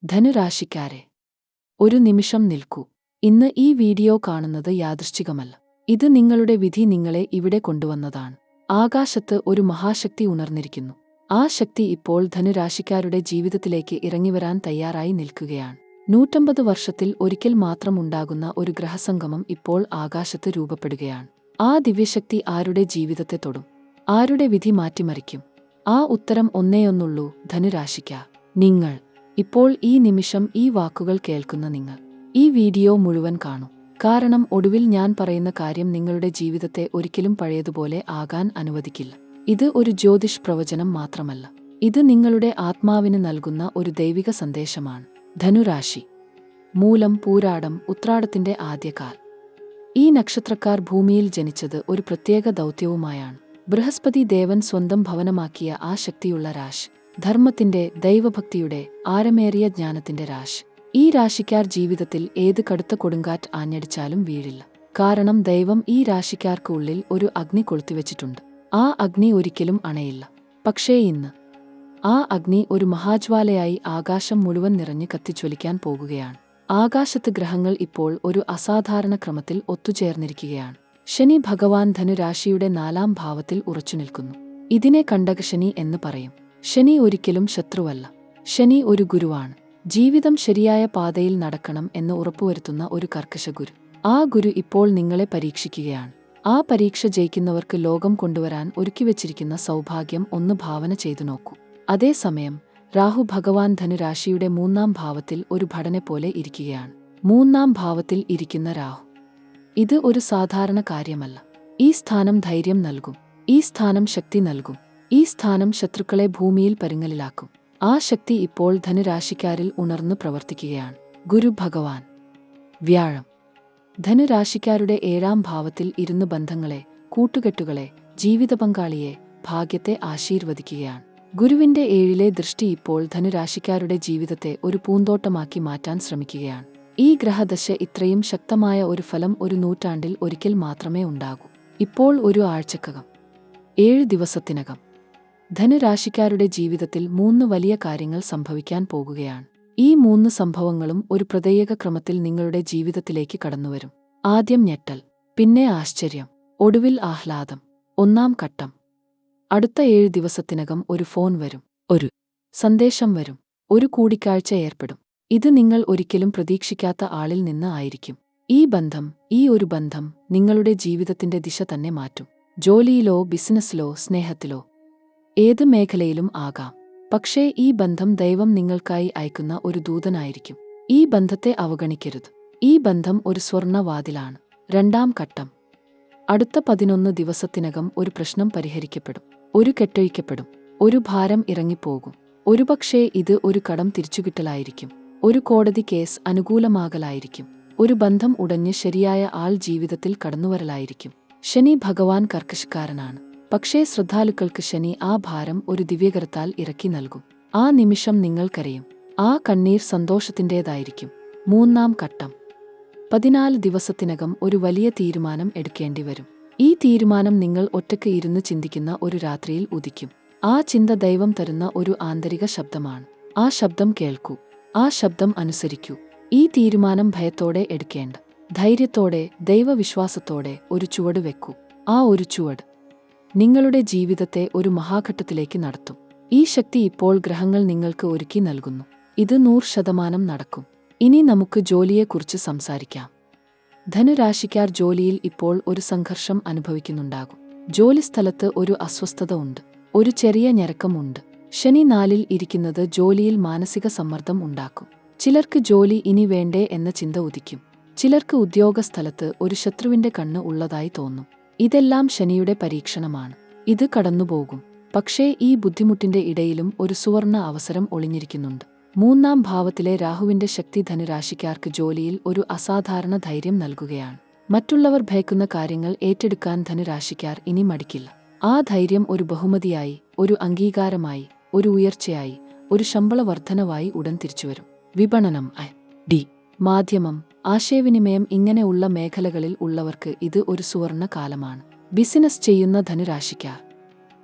ധനുരാശിക്കാരെ, ഒരു നിമിഷം നിൽക്കൂ. ഇന്ന് ഈ വീഡിയോ കാണുന്നത് യാദൃശ്ചികമല്ല. ഇത് നിങ്ങളുടെ വിധി നിങ്ങളെ ഇവിടെ കൊണ്ടുവന്നതാണ്. ആകാശത്ത് ഒരു മഹാശക്തി ഉണർന്നിരിക്കുന്നു. ആ ശക്തി ഇപ്പോൾ ധനുരാശിക്കാരുടെ ജീവിതത്തിലേക്ക് ഇറങ്ങിവരാൻ തയ്യാറായി നിൽക്കുകയാണ്. 150 വർഷത്തിൽ ഒരിക്കൽ മാത്രം ഉണ്ടാകുന്ന ഒരു ഗ്രഹസംഗമം ഇപ്പോൾ ആകാശത്ത് രൂപപ്പെടുകയാണ്. ആ ദിവ്യശക്തി ആരുടെ ജീവിതത്തെ തൊടും? ആരുടെ വിധി മാറ്റിമറിക്കും? ആ ഉത്തരം ഒന്നേയൊന്നുള്ളൂ: ധനുരാശിക്കാർ. നിങ്ങൾ. ഇപ്പോൾ ഈ നിമിഷം ഈ വാക്കുകൾ കേൾക്കുന്ന നിങ്ങൾ ഈ വീഡിയോ മുഴുവൻ കാണൂ. കാരണം ഒടുവിൽ ഞാൻ പറയുന്ന കാര്യം നിങ്ങളുടെ ജീവിതത്തെ ഒരിക്കലും പഴയതുപോലെ ആകാൻ അനുവദിക്കില്ല. ഇത് ഒരു ജ്യോതിഷ് പ്രവചനം മാത്രമല്ല. ഇത് നിങ്ങളുടെ ആത്മാവിന് നൽകുന്ന ഒരു ദൈവിക സന്ദേശമാണ്. ധനുരാശി. മൂലം, പൂരാടം, ഉത്രാടത്തിന്റെ ആദ്യകാൽ. ഈ നക്ഷത്രക്കാർ ഭൂമിയിൽ ജനിച്ചത് ഒരു പ്രത്യേക ദൗത്യവുമായാണ്. ബൃഹസ്പതി ദേവൻ സ്വന്തം ഭവനമാക്കിയ ആ ശക്തിയുള്ള രാശി. ധർമ്മത്തിന്റെ, ദൈവഭക്തിയുടെ, ആഴമേറിയ ജ്ഞാനത്തിന്റെ രാശി. ഈ രാശിക്കാർ ജീവിതത്തിൽ ഏത് കടുത്ത കൊടുങ്കാറ്റ് ആഞ്ഞടിച്ചാലും വീഴില്ല. കാരണം ദൈവം ഈ രാശിക്കാർക്ക് ഉള്ളിൽ ഒരു അഗ്നി കൊളുത്തിവെച്ചിട്ടുണ്ട്. ആ അഗ്നി ഒരിക്കലും അണയില്ല. പക്ഷേ ഇന്ന് ആ അഗ്നി ഒരു മഹാജ്വാലയായി ആകാശം മുഴുവൻ നിറഞ്ഞ് കത്തിജ്വലിക്കാൻ പോകുകയാണ്. ആകാശത്ത് ഗ്രഹങ്ങൾ ഇപ്പോൾ ഒരു അസാധാരണ ക്രമത്തിൽ ഒത്തുചേർന്നിരിക്കുകയാണ്. ശനി ഭഗവാൻ ധനുരാശിയുടെ 4-ാം ഭാവത്തിൽ ഉറച്ചുനിൽക്കുന്നു. ഇതിനെ കണ്ടകശനി എന്ന് പറയും. ശനി ഒരിക്കലും ശത്രുവല്ല. ശനി ഒരു ഗുരുവാണ്. ജീവിതം ശരിയായ പാതയിൽ നടക്കണം എന്ന് ഉറപ്പുവരുത്തുന്ന ഒരു കർക്കശ ഗുരു. ആ ഗുരു ഇപ്പോൾ നിങ്ങളെ പരീക്ഷിക്കുകയാണ്. ആ പരീക്ഷ ജയിക്കുന്നവർക്ക് ലോകം കൊണ്ടുവരാൻ ഒരുക്കിവെച്ചിരിക്കുന്ന സൗഭാഗ്യം ഒന്ന് ഭാവന ചെയ്തു നോക്കൂ. അതേസമയം രാഹു ഭഗവാൻ ധനുരാശിയുടെ 3-ാം ഭാവത്തിൽ ഒരു ഭടനെപ്പോലെ ഇരിക്കുകയാണ്. 3-ാം ഭാവത്തിൽ ഇരിക്കുന്ന രാഹു. ഇത് ഒരു സാധാരണ കാര്യമല്ല. ഈ സ്ഥാനം ധൈര്യം നൽകും. ഈ സ്ഥാനം ശക്തി നൽകും. ഈ സ്ഥാനം ശത്രുക്കളെ ഭൂമിയിൽ പരുങ്ങലിലാക്കും. ആ ശക്തി ഇപ്പോൾ ധനുരാശിക്കാരിൽ ഉണർന്നു പ്രവർത്തിക്കുകയാണ്. ഗുരു ഭഗവാൻ. വ്യാഴം. ധനുരാശിക്കാരുടെ 7-ാം ഭാവത്തിൽ ഇരുന്ന് ബന്ധങ്ങളെ, കൂട്ടുകെട്ടുകളെ, ജീവിതപങ്കാളിയെ, ഭാഗ്യത്തെ ആശീർവദിക്കുകയാണ്. ഗുരുവിന്റെ 7-ലെ ദൃഷ്ടി ഇപ്പോൾ ധനുരാശിക്കാരുടെ ജീവിതത്തെ ഒരു പൂന്തോട്ടമാക്കി മാറ്റാൻ ശ്രമിക്കുകയാണ്. ഈ ഗ്രഹദശ ഇത്രയും ശക്തമായ ഒരു ഫലം ഒരു നൂറ്റാണ്ടിൽ ഒരിക്കൽ മാത്രമേ ഉണ്ടാകൂ. ഇപ്പോൾ ഒരു ആഴ്ചക്കകം, 7 ദിവസത്തിനകം ധനുരാശിക്കാരുടെ ജീവിതത്തിൽ 3 വലിയ കാര്യങ്ങൾ സംഭവിക്കാൻ പോകുകയാണ്. ഈ 3 സംഭവങ്ങളും ഒരു പ്രത്യേക ക്രമത്തിൽ നിങ്ങളുടെ ജീവിതത്തിലേക്ക് കടന്നുവരും. ആദ്യം ഞെട്ടൽ, പിന്നെ ആശ്ചര്യം, ഒടുവിൽ ആഹ്ലാദം. 1-ാം ഘട്ടം. അടുത്ത 7 ദിവസത്തിനകം ഒരു ഫോൺ വരും, ഒരു സന്ദേശം വരും, ഒരു കൂടിക്കാഴ്ച ഏർപ്പെടും. ഇത് നിങ്ങൾ ഒരിക്കലും പ്രതീക്ഷിക്കാത്ത ആളിൽ നിന്ന് ആയിരിക്കും. ഈ ഒരു ബന്ധം നിങ്ങളുടെ ജീവിതത്തിന്റെ ദിശ തന്നെ മാറ്റും. ജോലിയിലോ ബിസിനസ്സിലോ സ്നേഹത്തിലോ ഏത് മേഖലയിലും ആകാം. പക്ഷേ ഈ ബന്ധം ദൈവം നിങ്ങൾക്കായി അയക്കുന്ന ഒരു ദൂതനായിരിക്കും. ഈ ബന്ധത്തെ അവഗണിക്കരുത്. ഈ ബന്ധം ഒരു സ്വർണ്ണവാതിലാണ്. 2-ാം ഘട്ടം. അടുത്ത 11 ദിവസത്തിനകം ഒരു പ്രശ്നം പരിഹരിക്കപ്പെടും. ഒരു കെട്ടഴിക്കപ്പെടും. ഒരു ഭാരം ഇറങ്ങിപ്പോകും. ഒരുപക്ഷേ ഇത് ഒരു കടം തിരിച്ചുകിട്ടലായിരിക്കും. ഒരു കോടതി കേസ് അനുകൂലമാകലായിരിക്കും. ഒരു ബന്ധം ഉടഞ്ഞ് ശരിയായ ആൾ ജീവിതത്തിൽ കടന്നുവരലായിരിക്കും. ശനി ഭഗവാൻ കർക്കശക്കാരനാണ്. പക്ഷേ ശ്രദ്ധാലുക്കൾക്ക് ശനി ആ ഭാരം ഒരു ദിവ്യകരത്താൽ ഇറക്കി നൽകും. ആ നിമിഷം നിങ്ങൾ കരയും. ആ കണ്ണീർ സന്തോഷത്തിൻ്റേതായിരിക്കും. 3-ാം ഘട്ടം. 14 ദിവസത്തിനകം ഒരു വലിയ തീരുമാനം എടുക്കേണ്ടി വരും. ഈ തീരുമാനം നിങ്ങൾ ഒറ്റയ്ക്ക് ഇരുന്ന് ചിന്തിക്കുന്ന ഒരു രാത്രിയിൽ ഉദിക്കും. ആ ചിന്ത ദൈവം തരുന്ന ഒരു ആന്തരിക ശബ്ദമാണ്. ആ ശബ്ദം കേൾക്കൂ. ആ ശബ്ദം അനുസരിക്കൂ. ഈ തീരുമാനം ഭയത്തോടെ എടുക്കേണ്ട, ധൈര്യത്തോടെ, ദൈവവിശ്വാസത്തോടെ ഒരു ചുവട് വെക്കൂ. ആ ഒരു ചുവട് നിങ്ങളുടെ ജീവിതത്തെ ഒരു മഹാഘട്ടത്തിലേക്ക് നടത്തും. ഈ ശക്തി ഇപ്പോൾ ഗ്രഹങ്ങൾ നിങ്ങൾക്ക് ഒരുക്കി നൽകുന്നു. ഇത് 100% നടക്കും. ഇനി നമുക്ക് ജോലിയെക്കുറിച്ച് സംസാരിക്കാം. ധനുരാശിക്കാർ ജോലിയിൽ ഇപ്പോൾ ഒരു സംഘർഷം അനുഭവിക്കുന്നുണ്ടാകും. ജോലിസ്ഥലത്ത് ഒരു അസ്വസ്ഥത ഉണ്ട്. ഒരു ചെറിയ ഞരക്കം ഉണ്ട്. ശനി 4-ൽ ഇരിക്കുന്നത് ജോലിയിൽ മാനസിക സമ്മർദ്ദം ഉണ്ടാക്കും. ചിലർക്ക് ജോലി ഇനി വേണ്ടേ എന്ന ചിന്ത ഉദിക്കും. ചിലർക്ക് ഉദ്യോഗസ്ഥലത്ത് ഒരു ശത്രുവിന്റെ കണ്ണ് ഉള്ളതായി തോന്നും. ഇതെല്ലാം ശനിയുടെ പരീക്ഷണമാണ്. ഇത് കടന്നുപോകും. പക്ഷേ ഈ ബുദ്ധിമുട്ടിന്റെ ഇടയിലും ഒരു സുവർണ അവസരം ഒളിഞ്ഞിരിക്കുന്നുണ്ട്. 3-ാം ഭാവത്തിലെ രാഹുവിന്റെ ശക്തി ധനുരാശിക്കാർക്ക് ജോലിയിൽ ഒരു അസാധാരണ ധൈര്യം നൽകുകയാണ്. മറ്റുള്ളവർ ഭയക്കുന്ന കാര്യങ്ങൾ ഏറ്റെടുക്കാൻ ധനുരാശിക്കാർ ഇനി മടിക്കില്ല. ആ ധൈര്യം ഒരു ബഹുമതിയായി, ഒരു അംഗീകാരമായി, ഒരു ഉയർച്ചയായി, ഒരു ശമ്പള വർധനവായി ഉടൻ തിരിച്ചുവരും. വിപണനം, മാധ്യമം, ആശയവിനിമയം ഇങ്ങനെയുള്ള മേഖലകളിൽ ഉള്ളവർക്ക് ഇത് ഒരു സുവർണ കാലമാണ്. ബിസിനസ് ചെയ്യുന്ന ധനുരാശിക്കാർ,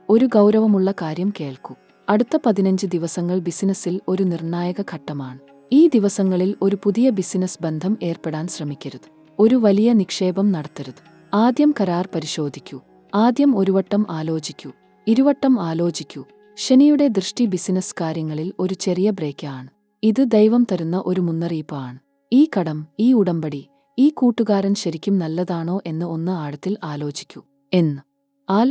ഒരു ഗൗരവമുള്ള കാര്യം കേൾക്കൂ. അടുത്ത 15 ദിവസങ്ങൾ ബിസിനസ്സിൽ ഒരു നിർണായക ഘട്ടമാണ്. ഈ ദിവസങ്ങളിൽ ഒരു പുതിയ ബിസിനസ് ബന്ധം ഏർപ്പെടാൻ ശ്രമിക്കരുത്. ഒരു വലിയ നിക്ഷേപം നടത്തരുത്. ആദ്യം കരാർ പരിശോധിക്കൂ. ആദ്യം ഒരു വട്ടം ആലോചിക്കൂ. ഇരുവട്ടം ആലോചിക്കൂ. ശനിയുടെ ദൃഷ്ടി ബിസിനസ് കാര്യങ്ങളിൽ ഒരു ചെറിയ ബ്രേക്കാണ്. ഇത് ദൈവം തരുന്ന ഒരു മുന്നറിയിപ്പാണ്. ഈ കടം, ഈ ഉടമ്പടി, ഈ കൂട്ടുകാരൻ ശരിക്കും നല്ലതാണോ എന്ന് ഒന്ന് ആഴത്തിൽ ആലോചിക്കൂ.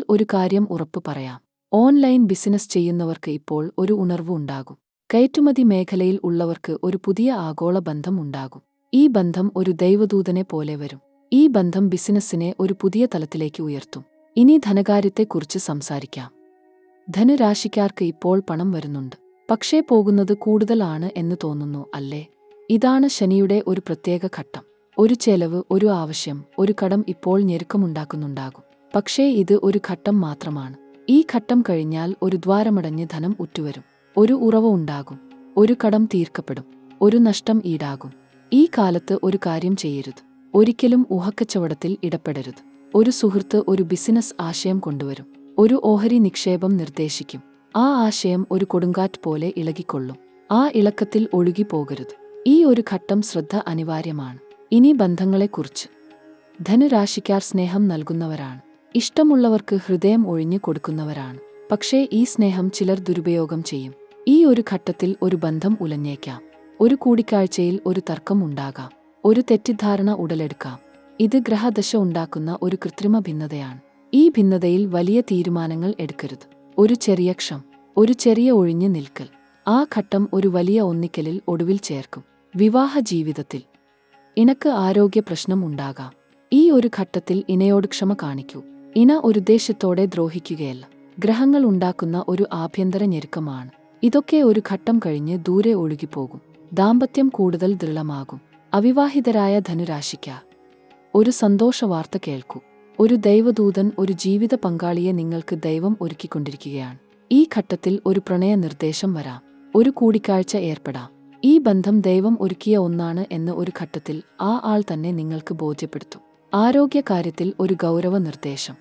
ഒരു കാര്യം ഉറപ്പു പറയാം. ഓൺലൈൻ ബിസിനസ് ചെയ്യുന്നവർക്ക് ഇപ്പോൾ ഒരു ഉണർവ് ഉണ്ടാകും. കയറ്റുമതി മേഖലയിൽ ഉള്ളവർക്ക് ഒരു പുതിയ ആഗോള ബന്ധം ഉണ്ടാകും. ഈ ബന്ധം ഒരു ദൈവദൂതനെ പോലെ വരും. ഈ ബന്ധം ബിസിനസ്സിനെ ഒരു പുതിയ തലത്തിലേക്ക് ഉയർത്തും. ഇനി ധനകാര്യത്തെക്കുറിച്ച് സംസാരിക്കാം. ധനുരാശിക്കാർക്ക് ഇപ്പോൾ പണം വരുന്നുണ്ട്. പക്ഷേ പോകുന്നത് കൂടുതലാണ് എന്ന് തോന്നുന്നു, അല്ലേ? ഇതാണ് ശനിയുടെ ഒരു പ്രത്യേക ഘട്ടം. ഒരു ചെലവ്, ഒരു ആവശ്യം, ഒരു കടം ഇപ്പോൾ ഞെരുക്കമുണ്ടാക്കുന്നുണ്ടാകും. പക്ഷേ ഇത് ഒരു ഘട്ടം മാത്രമാണ്. ഈ ഘട്ടം കഴിഞ്ഞാൽ ഒരു ദ്വാരമടഞ്ഞ് ധനം ഉറ്റുവരും. ഒരു ഉറവ ഉണ്ടാകും. ഒരു കടം തീർക്കപ്പെടും. ഒരു നഷ്ടം ഈടാകും. ഈ കാലത്ത് ഒരു കാര്യം ചെയ്യരുത്. ഒരിക്കലും ഊഹക്കച്ചവടത്തിൽ ഇടപെടരുത്. ഒരു സുഹൃത്ത് ഒരു ബിസിനസ് ആശയം കൊണ്ടുവരും. ഒരു ഓഹരി നിക്ഷേപം നിർദ്ദേശിക്കും. ആ ആശയം ഒരു കൊടുങ്കാറ്റ് പോലെ ഇളകിക്കൊള്ളും. ആ ഇളക്കത്തിൽ ഒഴുകിപ്പോകരുത്. ഈ ഒരു ഘട്ടം ശ്രദ്ധ അനിവാര്യമാണ്. ഇനി ബന്ധങ്ങളെക്കുറിച്ച്. ധനുരാശിക്കാർ സ്നേഹം നൽകുന്നവരാണ്. ഇഷ്ടമുള്ളവർക്ക് ഹൃദയം ഒഴിഞ്ഞു കൊടുക്കുന്നവരാണ്. പക്ഷേ ഈ സ്നേഹം ചിലർ ദുരുപയോഗം ചെയ്യും. ഈ ഒരു ഘട്ടത്തിൽ ഒരു ബന്ധം ഉലഞ്ഞേക്കാം. ഒരു കൂടിക്കാഴ്ചയിൽ ഒരു തർക്കം ഉണ്ടാകാം. ഒരു തെറ്റിദ്ധാരണ ഉടലെടുക്കാം. ഇത് ഗ്രഹദശ ഉണ്ടാക്കുന്ന ഒരു കൃത്രിമ ഭിന്നതയാണ്. ഈ ഭിന്നതയിൽ വലിയ തീരുമാനങ്ങൾ എടുക്കരുത്. ഒരു ചെറിയ ക്ഷമ, ഒരു ചെറിയ ഒഴിഞ്ഞു നിൽക്കൽ, ആ ഘട്ടം ഒരു വലിയ ഒന്നിക്കലിൽ ഒടുവിൽ ചേർക്കും. വിവാഹ ജീവിതത്തിൽ ഇണക്ക് ആരോഗ്യ പ്രശ്നം ഉണ്ടാകാം. ഈ ഒരു ഘട്ടത്തിൽ ഇണയോട് ക്ഷമ കാണിക്കൂ. ഇണ ഒരു ഉദ്ദേശ്യത്തോടെ ദ്രോഹിക്കുകയല്ല. ഗ്രഹങ്ങൾ ഉണ്ടാക്കുന്ന ഒരു ആഭ്യന്തര ഞെരുക്കമാണ്. ഇതൊക്കെ ഒരു ഘട്ടം കഴിഞ്ഞ് ദൂരെ ഒഴുകിപ്പോകും. ദാമ്പത്യം കൂടുതൽ ദൃഢമാകും. അവിവാഹിതരായ ധനുരാശിക്കാർ ഒരു സന്തോഷവാർത്ത കേൾക്കൂ. ഒരു ദൈവദൂതൻ, ഒരു ജീവിത പങ്കാളിയെ നിങ്ങൾക്ക് ദൈവം ഒരുക്കിക്കൊണ്ടിരിക്കുകയാണ്. ഈ ഘട്ടത്തിൽ ഒരു പ്രണയ നിർദ്ദേശം വരാം. ഒരു കൂടിക്കാഴ്ച ഏർപ്പെടാം. ഈ ബന്ധം ദൈവം ഒരുക്കിയ ഒന്നാണ് എന്ന് ഒരു ഘട്ടത്തിൽ ആ ആൾ തന്നെ നിങ്ങൾക്ക് ബോധ്യപ്പെടുത്തും. ആരോഗ്യകാര്യത്തിൽ ഒരു ഗൗരവ നിർദ്ദേശം.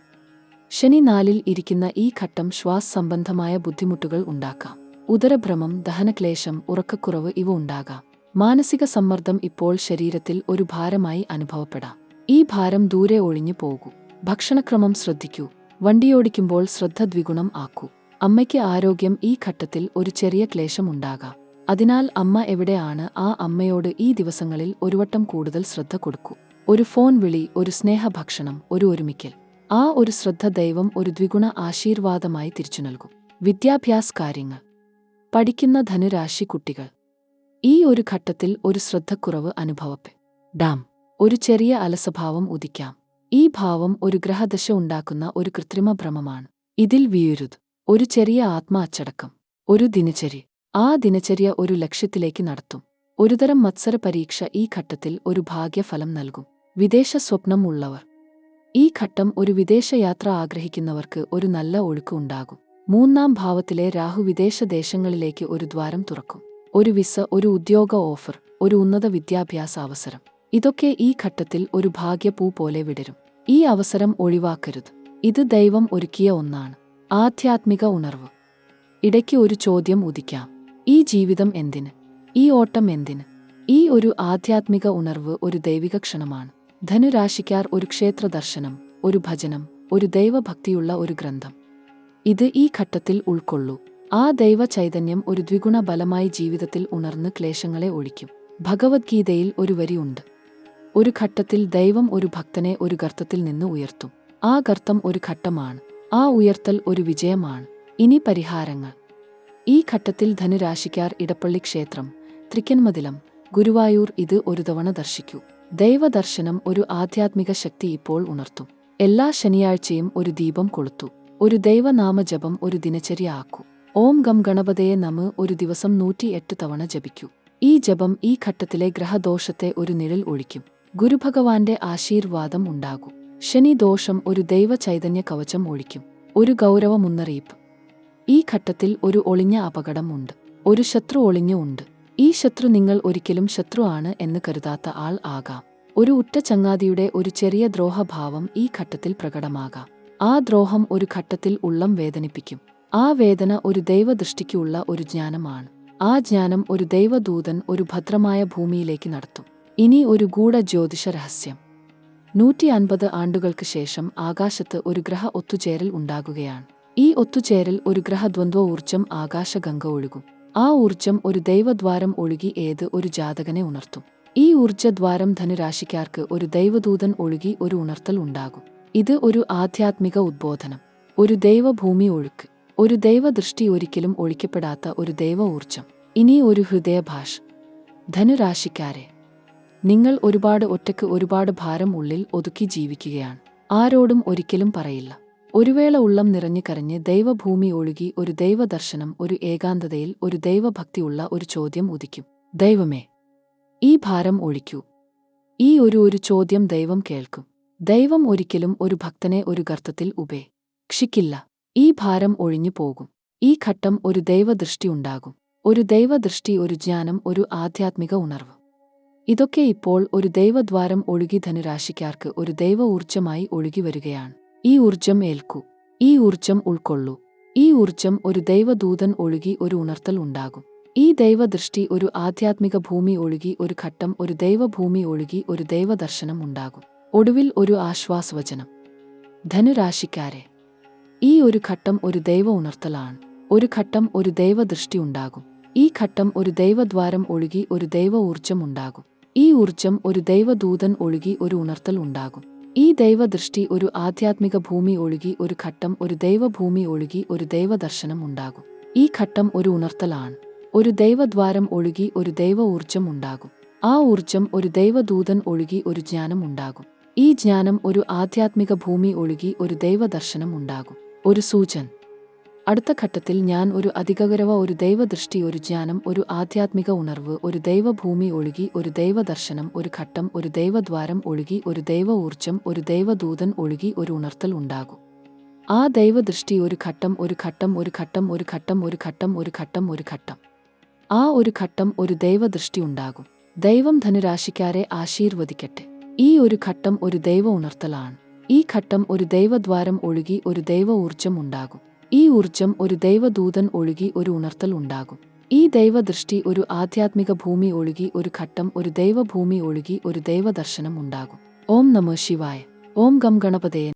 ശനി 4-ൽ ഇരിക്കുന്ന ഈ ഘട്ടം ശ്വാസ സംബന്ധമായ ബുദ്ധിമുട്ടുകൾ ഉണ്ടാക്കാം. ഉദരഭ്രമം, ദഹനക്ലേശം, ഉറക്കക്കുറവ് ഇവ ഉണ്ടാകാം. മാനസിക സമ്മർദ്ദം ഇപ്പോൾ ശരീരത്തിൽ ഒരു ഭാരമായി അനുഭവപ്പെടാം. ഈ ഭാരം ദൂരെ ഒഴിഞ്ഞു പോകൂ. ഭക്ഷണക്രമം ശ്രദ്ധിക്കൂ. വണ്ടിയോടിക്കുമ്പോൾ ശ്രദ്ധ ദ്വിഗുണം ആക്കൂ. അമ്മയ്ക്ക് ആരോഗ്യം ഈ ഘട്ടത്തിൽ ഒരു ചെറിയ ക്ലേശം ഉണ്ടാകാം. അതിനാൽ അമ്മ എവിടെയാണ്, ആ അമ്മയോട് ഈ ദിവസങ്ങളിൽ ഒരുവട്ടം കൂടുതൽ ശ്രദ്ധ കൊടുക്കൂ. ഒരു ഫോൺ വിളി, ഒരു സ്നേഹഭക്ഷണം, ഒരു ഒരുമിക്കൽ. ആ ഒരു ശ്രദ്ധ ദൈവം ഒരു ദ്വിഗുണ ആശീർവാദമായി തിരിച്ചു നൽകും. വിദ്യാഭ്യാസ കാര്യങ്ങൾ. പഠിക്കുന്ന ധനുരാശി കുട്ടികൾ ഈ ഒരു ഘട്ടത്തിൽ ഒരു ശ്രദ്ധക്കുറവ് അനുഭവപ്പെടാം. ഒരു ചെറിയ അലസഭാവം ഉദിക്കാം. ഈ ഭാവം ഒരു ഗ്രഹദശ ഉണ്ടാക്കുന്ന ഒരു കൃത്രിമ ഭ്രമമാണ്. ഇതിൽ വീഴരുത്. ഒരു ചെറിയ ആത്മ അച്ചടക്കം. ഒരു ദിനചര്യ. ആ ദിനചര്യ ഒരു ലക്ഷ്യത്തിലേക്ക് നടത്തും. ഒരുതരം മത്സര പരീക്ഷ ഈ ഘട്ടത്തിൽ ഒരു ഭാഗ്യഫലം നൽകും. വിദേശ സ്വപ്നം ഉള്ളവർ ഈ ഘട്ടം ഒരു വിദേശയാത്ര ആഗ്രഹിക്കുന്നവർക്ക് ഒരു നല്ല ഒഴുക്ക് ഉണ്ടാകും. 3-ാം ഭാവത്തിലെ രാഹു വിദേശ ദേശങ്ങളിലേക്ക് ഒരു ദ്വാരം തുറക്കും. ഒരു വിസ, ഒരു ഉദ്യോഗ ഓഫർ, ഒരു ഉന്നത വിദ്യാഭ്യാസ അവസരം. ഇതൊക്കെ ഈ ഘട്ടത്തിൽ ഒരു ഭാഗ്യപൂ പോലെ വിടരും. ഈ അവസരം ഒഴിവാക്കരുത്. ഇത് ദൈവം ഒരുക്കിയ ഒന്നാണ്. ആധ്യാത്മിക ഉണർവ്. ഇടയ്ക്ക് ഒരു ചോദ്യം ഉദിക്കാം. ഈ ജീവിതം എന്തിന്? ഈ ഓട്ടം എന്തിന്? ഈ ഒരു ആധ്യാത്മിക ഉണർവ് ഒരു ദൈവിക ക്ഷണമാണ്. ധനുരാശിക്കാർ ഒരു ക്ഷേത്ര ദർശനം, ഒരു ഭജനം, ഒരു ദൈവഭക്തിയുള്ള ഒരു ഗ്രന്ഥം, ഇത് ഈ ഘട്ടത്തിൽ ഉൾക്കൊള്ളൂ. ആ ദൈവ ചൈതന്യം ഒരു ദ്വിഗുണ ബലമായി ജീവിതത്തിൽ ഉണർന്ന് ക്ലേശങ്ങളെ ഒഴിക്കും. ഭഗവത്ഗീതയിൽ ഒരു വരിയുണ്ട്. ഒരു ഘട്ടത്തിൽ ദൈവം ഒരു ഭക്തനെ ഒരു ഗർത്തത്തിൽ നിന്ന് ഉയർത്തും. ആ ഗർത്തം ഒരു ഘട്ടമാണ്. ആ ഉയർത്തൽ ഒരു വിജയമാണ്. ഇനി പരിഹാരങ്ങൾ. ഈ ഘട്ടത്തിൽ ധനുരാശിക്കാർ ഇടപ്പള്ളി ക്ഷേത്രം, തൃക്കൻമതിലം, ഗുരുവായൂർ ഇത് ഒരു തവണ ദർശിക്കൂ. ദൈവദർശനം ഒരു ആധ്യാത്മിക ശക്തി ഇപ്പോൾ ഉണർത്തും. എല്ലാ ശനിയാഴ്ചയും ഒരു ദീപം കൊളുത്തു. ഒരു ദൈവനാമജപം ഒരു ദിനചര്യ ആക്കൂ. ഓം ഗം ഗണപതയെ നമഃ ഒരു ദിവസം 108 തവണ ജപിക്കൂ. ഈ ജപം ഈ ഘട്ടത്തിലെ ഗ്രഹദോഷത്തെ ഒരു നിഴൽ ഒഴിക്കും. ഗുരുഭഗവാന്റെ ആശീർവാദം ഉണ്ടാകൂ. ശനി ദോഷം ഒരു ദൈവ ചൈതന്യ കവചം ഒഴിക്കും. ഒരു ഗൗരവ മുന്നറിയിപ്പ്. ഈ ഘട്ടത്തിൽ ഒരു ഒളിഞ്ഞ അപകടം ഉണ്ട്. ഒരു ശത്രു ഒളിഞ്ഞു ഉണ്ട്. ഈ ശത്രു നിങ്ങൾ ഒരിക്കലും ശത്രു ആണ് എന്ന് കരുതാത്ത ആൾ ആകാം. ഒരു ഉറ്റ ചങ്ങാതിയുടെ ഒരു ചെറിയ ദ്രോഹഭാവം ഈ ഘട്ടത്തിൽ പ്രകടമാകാം. ആ ദ്രോഹം ഒരു ഘട്ടത്തിൽ ഉള്ളം വേദനിപ്പിക്കും. ആ വേദന ഒരു ദൈവദൃഷ്ടിക്കുള്ള ഒരു ജ്ഞാനമാണ്. ആ ജ്ഞാനം ഒരു ദൈവദൂതൻ ഒരു ഭദ്രമായ ഭൂമിയിലേക്ക് നടത്തും. ഇനി ഒരു ഗൂഢ ജ്യോതിഷ രഹസ്യം. 150 ആണ്ടുകൾക്ക് ശേഷം ആകാശത്ത് ഒരു ഗ്രഹ ഒത്തുചേരൽ ഉണ്ടാകുകയാണ്. ഈ ഒത്തുചേരൽ ഒരു ഗ്രഹദ്വന്ദ്വ ഊർജം ആകാശഗംഗ ഒഴുകും. ആ ഊർജം ഒരു ദൈവദ്വാരം ഒഴുകി ഒരു ജാതകനെ ഉണർത്തും. ഈ ഊർജദ്വാരം ധനുരാശിക്കാർക്ക് ഒരു ദൈവദൂതൻ ഒഴുകി ഒരു ഉണർത്തൽ ഉണ്ടാകും. ഇത് ഒരു ആധ്യാത്മിക ഉദ്ബോധനം, ഒരു ദൈവഭൂമി ഒഴുക്ക്, ഒരു ദൈവദൃഷ്ടി, ഒരിക്കലും ഒഴിക്കപ്പെടാത്ത ഒരു ദൈവ ഊർജം. ഇനി ഒരു ഹൃദയഭാഷ. ധനുരാശിക്കാരെ, നിങ്ങൾ ഒരുപാട് ഒറ്റയ്ക്ക് ഒരുപാട് ഭാരം ഉള്ളിൽ ഒതുക്കി ജീവിക്കുകയാണ്. ആരോടും ഒരിക്കലും പറയില്ല. ഒരു വേള ഉള്ളം നിറഞ്ഞു കരഞ്ഞ് ദൈവഭൂമി ഒഴുകി ഒരു ദൈവദർശനം, ഒരു ഏകാന്തതയിൽ ഒരു ദൈവഭക്തിയുള്ള ഒരു ചോദ്യം ഉദിക്കും. ദൈവമേ, ഈ ഭാരം ഒഴിക്കൂ. ഈ ഒരു ചോദ്യം ദൈവം കേൾക്കും. ദൈവം ഒരിക്കലും ഒരു ഭക്തനെ ഒരു ഗർത്തത്തിൽ ഉപേക്ഷിക്കില്ല. ഈ ഭാരം ഒഴിഞ്ഞു പോകും. ഈ ഘട്ടം ഒരു ദൈവദൃഷ്ടി ഉണ്ടാകും. ഒരു ദൈവദൃഷ്ടി, ഒരു ജ്ഞാനം, ഒരു ആധ്യാത്മിക ഉണർവ്. ഇതൊക്കെ ഇപ്പോൾ ഒരു ദൈവദ്വാരം ഒഴുകി ധനുരാശിക്കാർക്ക് ഒരു ദൈവ ഊർജമായി ഒഴുകി വരികയാണ്. ഈ ഊർജം ഏൽക്കൂ. ഈ ഊർജം ഉൾക്കൊള്ളൂ. ഈ ഊർജം ഒരു ദൈവദൂതൻ ഒഴുകി ഒരു ഉണർത്തൽ ഉണ്ടാകും. ഈ ദൈവദൃഷ്ടി, ഒരു ആധ്യാത്മിക ഭൂമി ഒഴുകി ഒരു ഘട്ടം, ഒരു ദൈവഭൂമി ഒഴുകി ഒരു ദൈവദർശനം ഉണ്ടാകും. ഒടുവിൽ ഒരു ആശ്വാസവചനം. ധനുരാശിക്കാരെ, ഈ ഒരു ഘട്ടം ഒരു ദൈവ ഉണർത്തലാണ്. ഒരു ഘട്ടം ഒരു ദൈവദൃഷ്ടി ഉണ്ടാകും. ഈ ഘട്ടം ഒരു ദൈവദ്വാരം ഒഴുകി ഒരു ദൈവ ഊർജം ഉണ്ടാകും. ഈ ഊർജം ഒരു ദൈവദൂതൻ ഒഴുകി ഒരു ഉണർത്തൽ ഉണ്ടാകും. ഈ ദൈവദൃഷ്ടി, ഒരു ആധ്യാത്മിക ഭൂമി ഒഴുകി ഒരു ഘട്ടം, ഒരു ദൈവഭൂമി ഒഴുകി ഒരു ദൈവദർശനം ഉണ്ടാകും. ഈ ഘട്ടം ഒരു ഉണർത്തലാണ്. ഒരു ദൈവദ്വാരം ഒഴുകി ഒരു ദൈവ ഊർജം ഉണ്ടാകും. ആ ഊർജം ഒരു ദൈവദൂതൻ ഒഴുകി ഒരു ജ്ഞാനം ഉണ്ടാകും. ഈ ജ്ഞാനം ഒരു ആധ്യാത്മിക ഭൂമി ഒഴുകി ഒരു ദൈവദർശനം ഉണ്ടാകും. ഒരു സൂചന. അടുത്ത ഘട്ടത്തിൽ ഞാൻ ഒരു അധികകരവ, ഒരു ദൈവദൃഷ്ടി, ഒരു ജ്ഞാനം, ഒരു ആധ്യാത്മിക ഉണർവ്, ഒരു ദൈവഭൂമി ഒഴുകി ഒരു ദൈവദർശനം, ഒരു ഘട്ടം, ഒരു ദൈവദ്വാരം ഒഴുകി ഒരു ദൈവ ഊർജം, ഒരു ദൈവദൂതൻ ഒഴുകി ഒരു ഉണർത്തൽ ഉണ്ടാകും. ആ ദൈവദൃഷ്ടി, ഒരു ഘട്ടം, ഒരു ഘട്ടം, ഒരു ഘട്ടം, ഒരു ഘട്ടം, ഒരു ഘട്ടം, ഒരു ഘട്ടം, ഒരു ഘട്ടം. ആ ഒരു ഘട്ടം ഒരു ദൈവദൃഷ്ടി ഉണ്ടാകും. ദൈവം ധനുരാശിക്കാരെ ആശീർവദിക്കട്ടെ. ഈ ഒരു ഘട്ടം ഒരു ദൈവ ഉണർത്തലാണ്. ഈ ഘട്ടം ഒരു ദൈവദ്വാരം ഒഴുകി ഒരു ദൈവ ഊർജം ഉണ്ടാകും. ഈ ഊർജം ഒരു ദൈവദൂതൻ ഒഴുകി ഒരു ഉണർത്തൽ ഉണ്ടാകും. ഈ ദൈവദൃഷ്ടി, ഒരു ആധ്യാത്മിക ഭൂമി ഒഴുകി ഒരു ഘട്ടം, ഒരു ദൈവഭൂമി ഒഴുകി ഒരു ദൈവദർശനം ഉണ്ടാകും. ഓം നമഃ ശിവായ. ഓം ഗം ഗണപതേ.